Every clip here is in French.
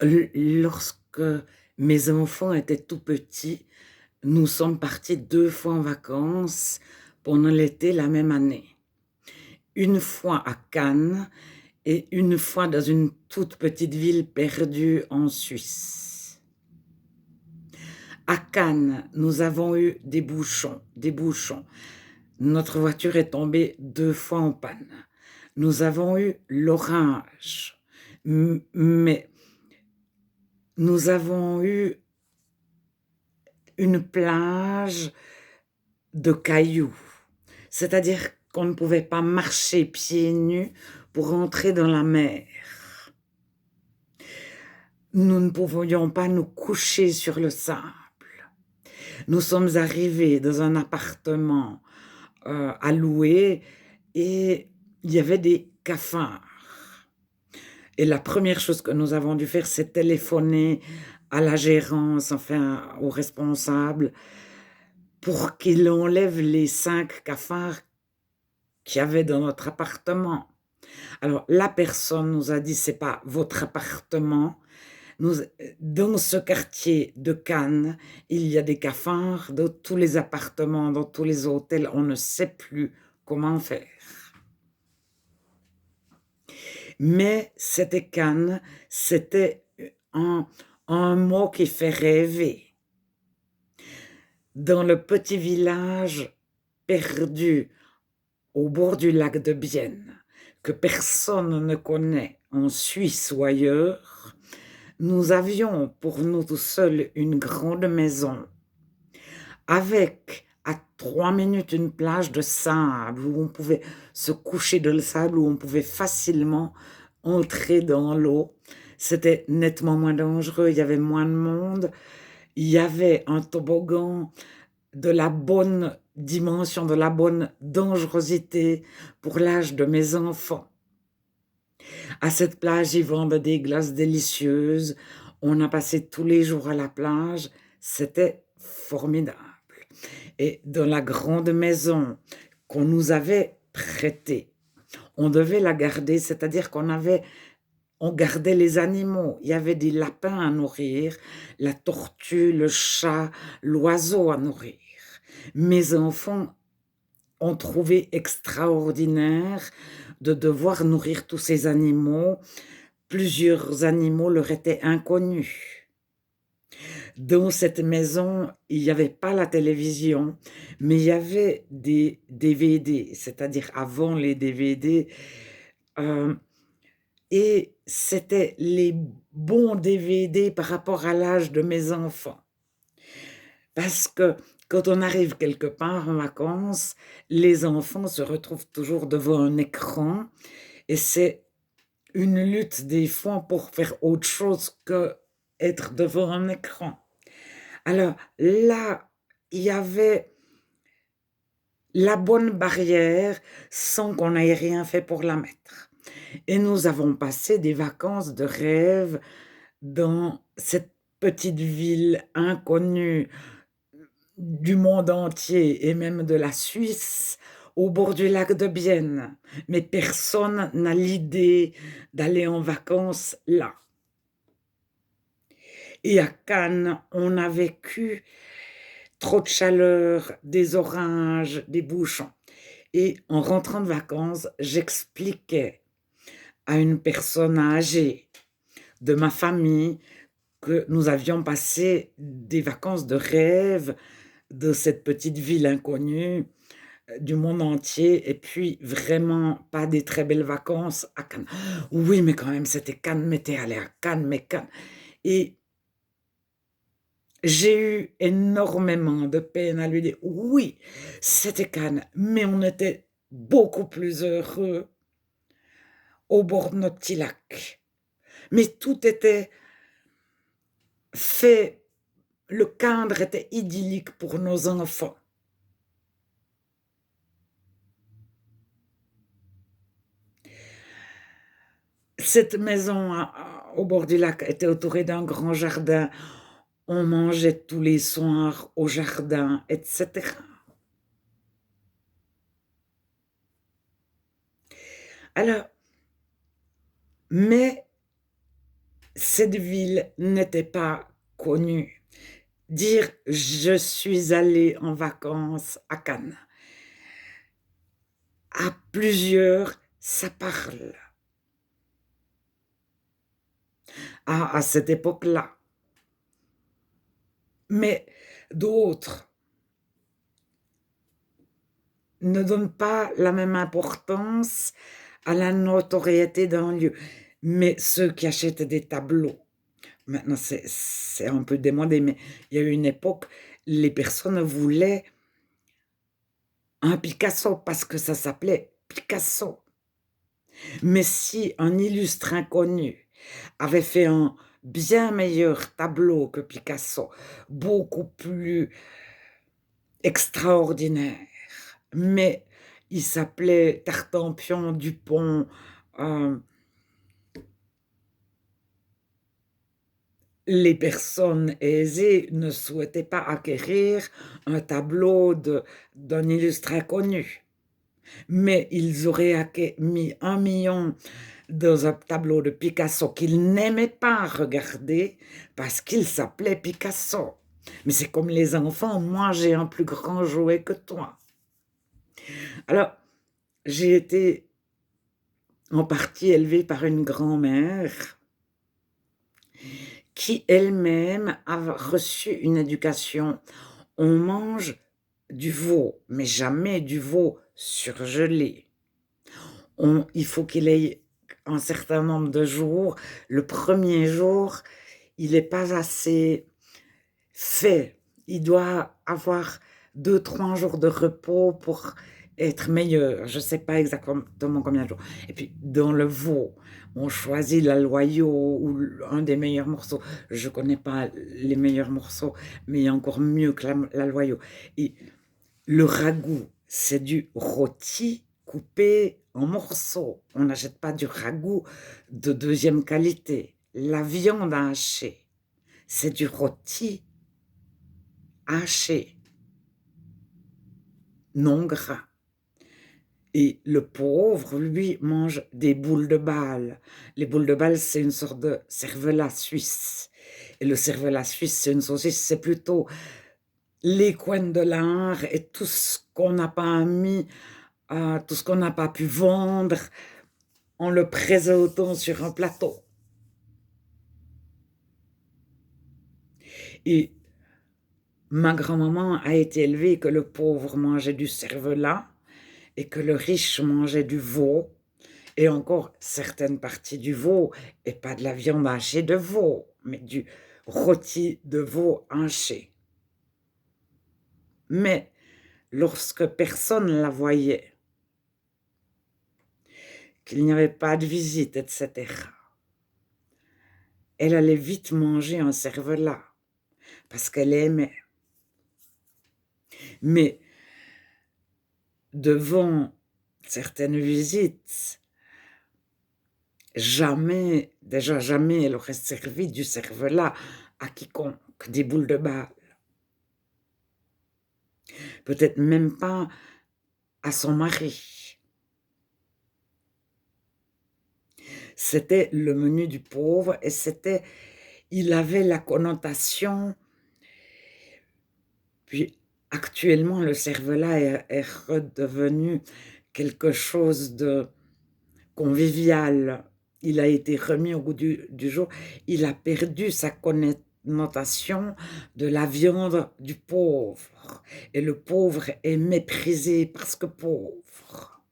Lorsque mes enfants étaient tout petits, nous sommes partis 2 fois en vacances pendant l'été la même année. Une fois à Cannes et une fois dans une toute petite ville perdue en Suisse. À Cannes, nous avons eu des bouchons, des bouchons. Notre voiture est tombée 2 fois en panne. Nous avons eu l'orage, mais nous avons eu une plage de cailloux. C'est-à-dire qu'on ne pouvait pas marcher pieds nus pour entrer dans la mer. Nous ne pouvions pas nous coucher sur le sable. Nous sommes arrivés dans un appartement à louer et il y avait des cafards. Et la première chose que nous avons dû faire, c'est téléphoner à la gérance, enfin au responsable, pour qu'il enlève les 5 cafards qu'il y avait dans notre appartement. Alors la personne nous a dit, c'est pas votre appartement. Dans ce quartier de Cannes, il y a des cafards dans tous les appartements, dans tous les hôtels, on ne sait plus comment faire. Mais c'était Cannes, c'était un mot qui fait rêver. Dans le petit village perdu au bord du lac de Bienne, que personne ne connaît en Suisse ou ailleurs, nous avions pour nous tout seuls une grande maison avec à 3 minutes une plage de sable où on pouvait se coucher dans le sable, où on pouvait facilement entrer dans l'eau. C'était nettement moins dangereux, il y avait moins de monde, il y avait un toboggan de la bonne dimension, de la bonne dangerosité pour l'âge de mes enfants. À cette plage, ils vendent des glaces délicieuses. On a passé tous les jours à la plage. C'était formidable. Et dans la grande maison qu'on nous avait prêtée, on devait la garder, c'est-à-dire on gardait les animaux. Il y avait des lapins à nourrir, la tortue, le chat, l'oiseau à nourrir. Mes enfants ont trouvé extraordinaire de devoir nourrir tous ces animaux. Plusieurs animaux leur étaient inconnus. Dans cette maison, il n'y avait pas la télévision, mais il y avait des DVD, c'est-à-dire avant les DVD, et c'était les bons DVD par rapport à l'âge de mes enfants. Parce que quand on arrive quelque part en vacances, les enfants se retrouvent toujours devant un écran et c'est une lutte des fois pour faire autre chose que être devant un écran. Alors là, il y avait la bonne barrière sans qu'on n'ait rien fait pour la mettre. Et nous avons passé des vacances de rêve dans cette petite ville inconnue du monde entier et même de la Suisse, au bord du lac de Bienne. Mais personne n'a l'idée d'aller en vacances là. Et à Cannes, on a vécu trop de chaleur, des orages, des bouchons. Et en rentrant de vacances, j'expliquais à une personne âgée de ma famille que nous avions passé des vacances de rêve de cette petite ville inconnue du monde entier et puis vraiment pas des très belles vacances à Cannes. Oui, mais quand même, c'était Cannes, mais t'es allé à Cannes, mais Cannes. Et j'ai eu énormément de peine à lui dire, oui, c'était Cannes, mais on était beaucoup plus heureux au bord de notre petit lac. Mais tout était fait, le cadre était idyllique pour nos enfants. Cette maison au bord du lac était entourée d'un grand jardin. On mangeait tous les soirs au jardin, etc. Alors, mais Cette ville n'était pas connue. Dire: «Je suis allé en vacances à Cannes», à plusieurs, ça parle. À cette époque-là. Mais d'autres ne donnent pas la même importance à la notoriété d'un lieu. Mais ceux qui achètent des tableaux, maintenant c'est un peu démodé, mais il y a eu une époque, les personnes voulaient un Picasso parce que ça s'appelait Picasso. Mais si un illustre inconnu avait fait un bien meilleur tableau que Picasso, beaucoup plus extraordinaire, mais il s'appelait Tartampion Dupont, heu, les personnes aisées ne souhaitaient pas acquérir un tableau d'un illustre inconnu, mais ils auraient mis 1 000 000 dans un tableau de Picasso qu'ils n'aimaient pas regarder parce qu'il s'appelait Picasso. Mais c'est comme les enfants: «Moi, j'ai un plus grand jouet que toi». Alors, j'ai été en partie élevée par une grand-mère qui elle-même a reçu une éducation. On mange du veau, mais jamais du veau surgelé. Il faut qu'il ait un certain nombre de jours. Le premier jour, il n'est pas assez fait. Il doit avoir 2, 3 jours de repos pour être meilleur. Je ne sais pas exactement combien de jours. Et puis, dans le veau, on choisit la loyau ou un des meilleurs morceaux. Je ne connais pas les meilleurs morceaux, mais il y a encore mieux que la loyau. Et le ragoût, c'est du rôti coupé en morceaux. On n'achète pas du ragoût de deuxième qualité. La viande hachée, c'est du rôti haché, non gras. Et le pauvre, lui, mange des boules de Bâle. Les boules de Bâle, c'est une sorte de cervelas suisse. Et le cervelas suisse, c'est une saucisse, c'est plutôt les coins de lard et tout ce qu'on n'a pas mis, tout ce qu'on n'a pas pu vendre en le présentant sur un plateau. Et ma grand-maman a été élevée que le pauvre mangeait du cervelas et que le riche mangeait du veau, et encore certaines parties du veau, et pas de la viande hachée de veau, mais du rôti de veau haché. Mais lorsque personne la voyait, qu'il n'y avait pas de visite, etc., elle allait vite manger un cervelas parce qu'elle aimait. Mais devant certaines visites, jamais elle aurait servi du cervelas à quiconque, des boules de Bâle. Peut-être même pas à son mari. C'était le menu du pauvre et il avait la connotation, puis actuellement le cervelas est redevenu quelque chose de convivial. Il a été remis au goût du jour. Il a perdu sa connotation de la viande du pauvre et le pauvre est méprisé parce que pauvre.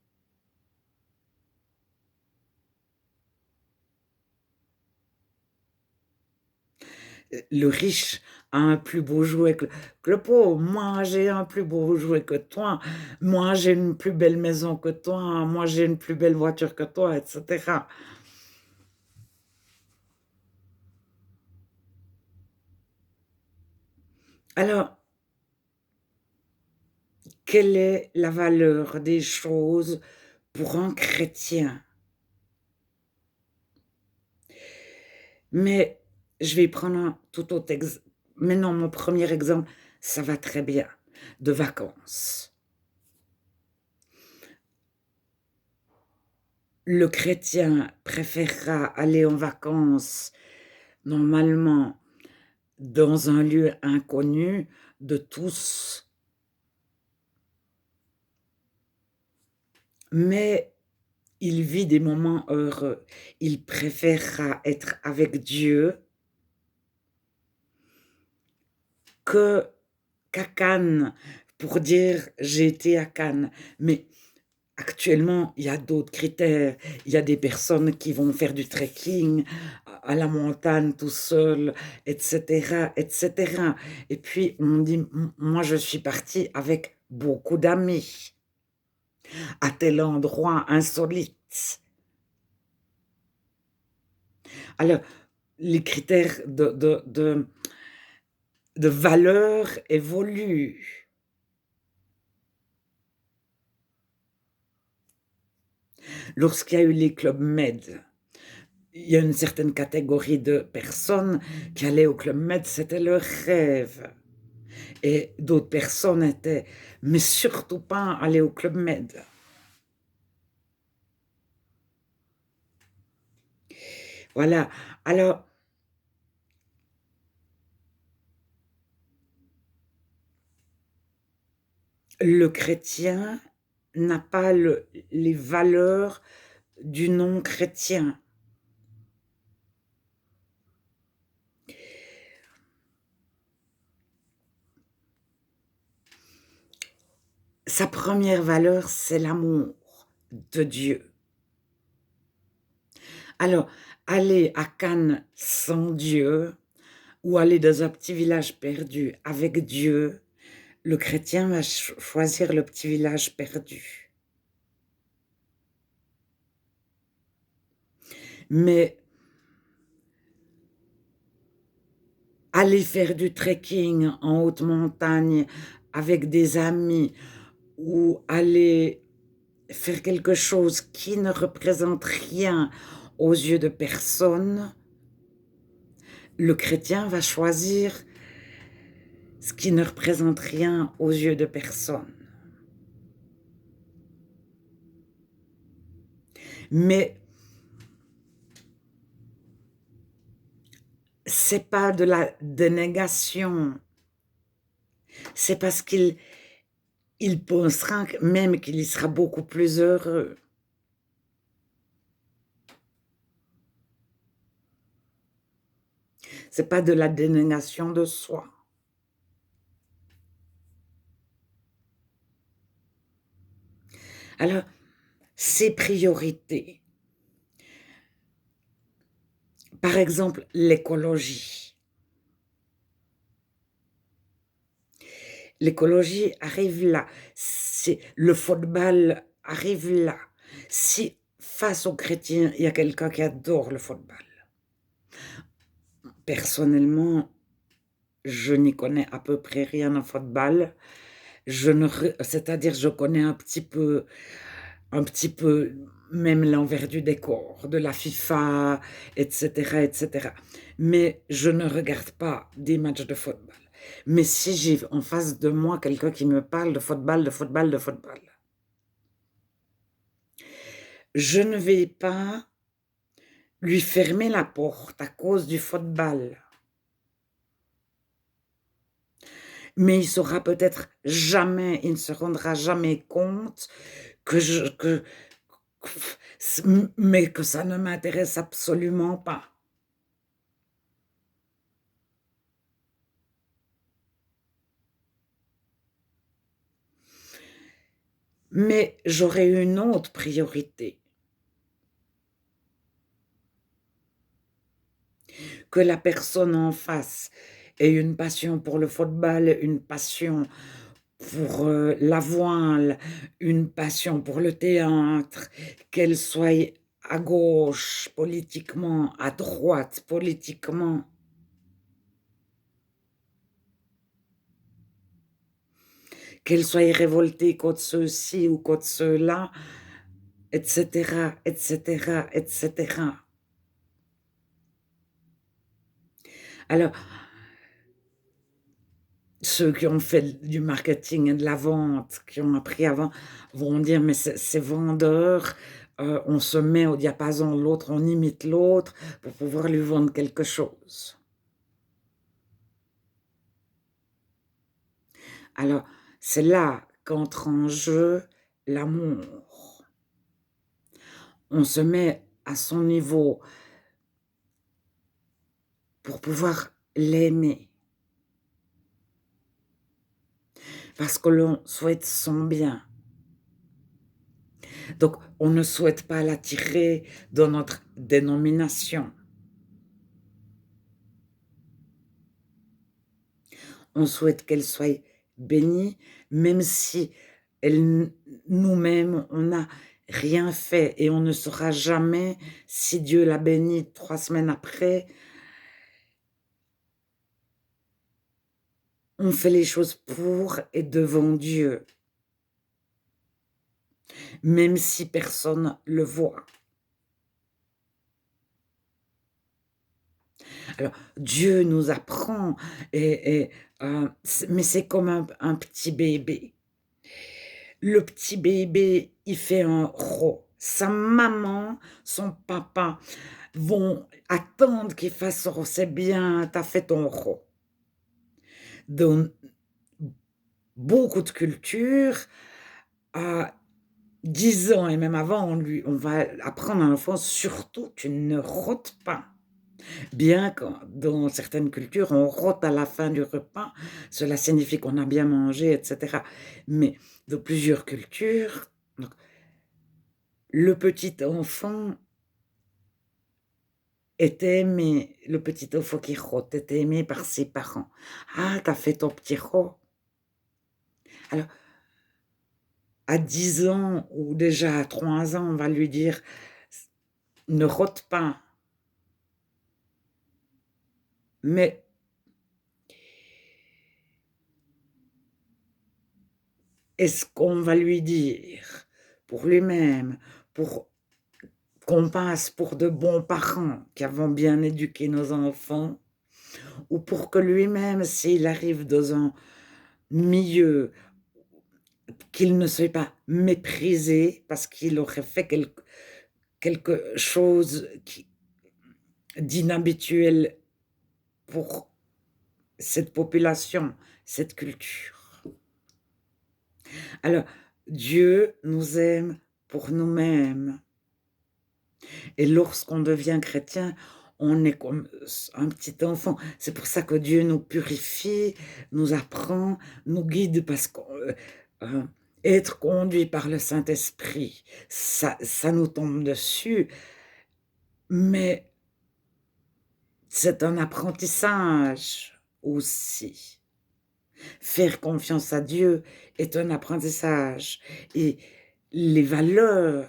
Le riche a un plus beau jouet que le pauvre. Moi, j'ai un plus beau jouet que toi. Moi, j'ai une plus belle maison que toi. Moi, j'ai une plus belle voiture que toi, etc. Alors, quelle est la valeur des choses pour un chrétien? Mais je vais prendre un tout autre exemple. Mais non, mon premier exemple, ça va très bien, de vacances. Le chrétien préférera aller en vacances normalement dans un lieu inconnu de tous. Mais il vit des moments heureux. Il préférera être avec Dieu que qu'à Cannes pour dire j'ai été à Cannes. Mais actuellement, il y a d'autres critères. Il y a des personnes qui vont faire du trekking à la montagne tout seul, etc., etc. Et puis on dit, moi je suis partie avec beaucoup d'amis à tel endroit insolite. Alors, les critères de valeur évoluent. Lorsqu'il y a eu les Club Med, il y a une certaine catégorie de personnes qui allaient au Club Med, c'était leur rêve. Et d'autres personnes étaient, mais surtout pas aller au Club Med. Voilà. Alors, le chrétien n'a pas les valeurs du non-chrétien. Sa première valeur, c'est l'amour de Dieu. Alors, aller à Cannes sans Dieu ou aller dans un petit village perdu avec Dieu, le chrétien va choisir le petit village perdu. Mais aller faire du trekking en haute montagne avec des amis ou aller faire quelque chose qui ne représente rien aux yeux de personne, le chrétien va choisir ce qui ne représente rien aux yeux de personne. Mais c'est pas de la dénégation, c'est parce qu'il pensera même qu'il y sera beaucoup plus heureux. C'est pas de la dénégation de soi. Alors, ses priorités. Par exemple, l'écologie. L'écologie arrive là. Le football arrive là. Si face aux chrétiens, il y a quelqu'un qui adore le football. Personnellement, je n'y connais à peu près rien en football. C'est-à-dire, je connais un petit peu même l'envers du décor, de la FIFA, etc., etc. Mais je ne regarde pas des matchs de football. Mais si j'ai en face de moi quelqu'un qui me parle de football, je ne vais pas lui fermer la porte à cause du football. Mais il saura peut-être jamais, il ne se rendra jamais compte mais que ça ne m'intéresse absolument pas. Mais j'aurais une autre priorité. Que la personne en face ait une passion pour le football, une passion pour la voile, une passion pour le théâtre, qu'elle soit à gauche politiquement, à droite politiquement. Qu'elle soit révoltée contre ceux-ci ou contre ceux-là, etc., etc., etc. Alors, ceux qui ont fait du marketing et de la vente, qui ont appris avant, vont dire, mais ces vendeurs on se met au diapason de l'autre, on imite l'autre pour pouvoir lui vendre quelque chose. Alors, c'est là qu'entre en jeu l'amour. On se met à son niveau pour pouvoir l'aimer. Parce que l'on souhaite son bien. Donc, on ne souhaite pas l'attirer dans notre dénomination. On souhaite qu'elle soit bénie, même si nous-mêmes, on n'a rien fait et on ne saura jamais si Dieu l'a bénie 3 semaines après. On fait les choses pour et devant Dieu, même si personne le voit. Alors, Dieu nous apprend, mais c'est comme un petit bébé. Le petit bébé, il fait un ro. Sa maman, son papa vont attendre qu'il fasse ro. C'est bien, tu as fait ton ro. Dans beaucoup de cultures, à 10 ans et même avant, on va apprendre à l'enfant, surtout, tu ne rôtes pas. Bien que dans certaines cultures, on rôte à la fin du repas, cela signifie qu'on a bien mangé, etc. Mais dans plusieurs cultures, donc, le petit enfant était aimé, le petit enfant qui rôte était aimé par ses parents. Ah, t'as fait ton petit rot. Alors, à 10 ans ou déjà à 3 ans, on va lui dire, ne rôte pas. Mais est-ce qu'on va lui dire, pour lui-même, pour qu'on passe pour de bons parents qui avons bien éduqué nos enfants, ou pour que lui-même, s'il arrive dans un milieu, qu'il ne soit pas méprisé parce qu'il aurait fait quelque chose d'inhabituel pour cette population, cette culture. Alors, Dieu nous aime pour nous-mêmes. Et lorsqu'on devient chrétien, on est comme un petit enfant. C'est pour ça que Dieu nous purifie, nous apprend, nous guide, parce qu'être conduit par le Saint-Esprit, ça nous tombe dessus, mais c'est un apprentissage aussi. Faire confiance à Dieu est un apprentissage. Et les valeurs,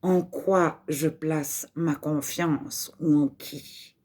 en quoi je place ma confiance ou en qui?